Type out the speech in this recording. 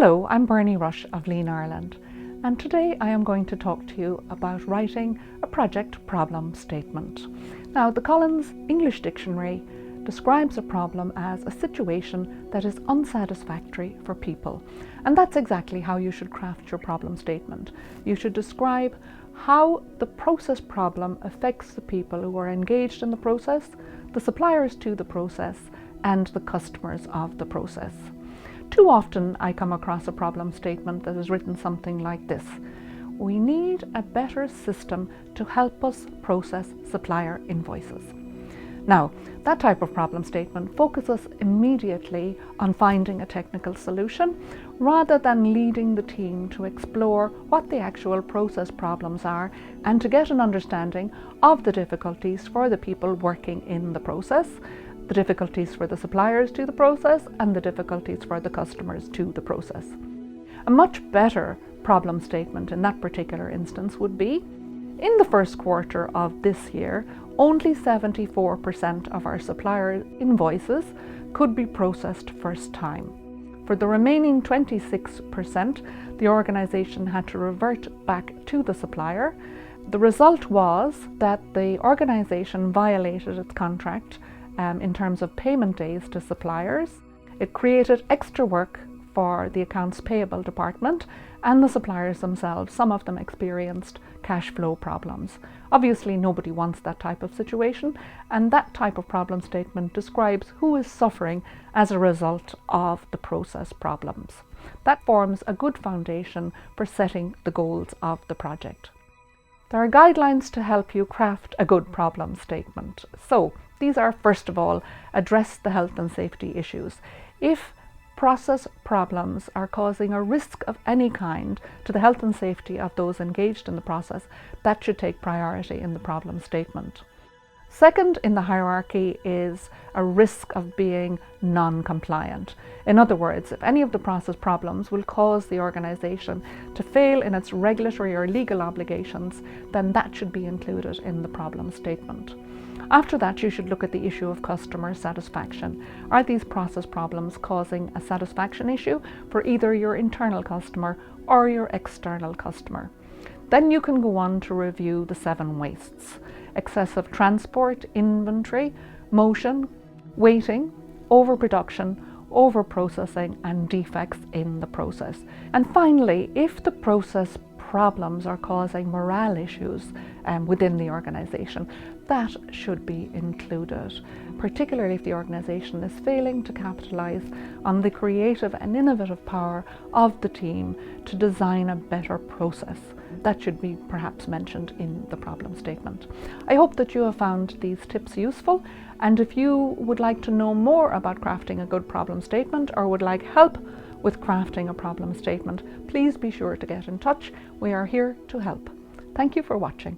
Hello, I'm Bernie Rush of Lean Ireland, and today I am going to talk to you about writing a project problem statement. Now, the Collins English Dictionary describes a problem as a situation that is unsatisfactory for people, and that's exactly how you should craft your problem statement. You should describe how the process problem affects the people who are engaged in the process, the suppliers to the process, and the customers of the process. Too often I come across a problem statement that is written something like this: we need a better system to help us process supplier invoices. Now, that type of problem statement focuses immediately on finding a technical solution rather than leading the team to explore what the actual process problems are and to get an understanding of the difficulties for the people working in the process, the difficulties for the suppliers to the process, and the difficulties for the customers to the process. A much better problem statement in that particular instance would be: in the first quarter of this year, only 74% of our supplier invoices could be processed first time. For the remaining 26%, the organisation had to revert back to the supplier. The result was that the organisation violated its contract in terms of payment days to suppliers. It created extra work for the accounts payable department and the suppliers themselves. Some of them experienced cash flow problems. Obviously, nobody wants that type of situation, and that type of problem statement describes who is suffering as a result of the process problems. That forms a good foundation for setting the goals of the project. There are guidelines to help you craft a good problem statement. So these are, first of all, address the health and safety issues. If process problems are causing a risk of any kind to the health and safety of those engaged in the process, that should take priority in the problem statement. Second in the hierarchy is a risk of being non-compliant. In other words, if any of the process problems will cause the organisation to fail in its regulatory or legal obligations, then that should be included in the problem statement. After that, you should look at the issue of customer satisfaction. Are these process problems causing a satisfaction issue for either your internal customer or your external customer? Then you can go on to review the 7 wastes: excessive transport, inventory, motion, waiting, overproduction, overprocessing, and defects in the process. And finally, if the process problems are causing morale issues within the organisation, that should be included, particularly if the organisation is failing to capitalise on the creative and innovative power of the team to design a better process. That should be perhaps mentioned in the problem statement. I hope that you have found these tips useful, and if you would like to know more about crafting a good problem statement or would like help with crafting a problem statement, please be sure to get in touch. We are here to help. Thank you for watching.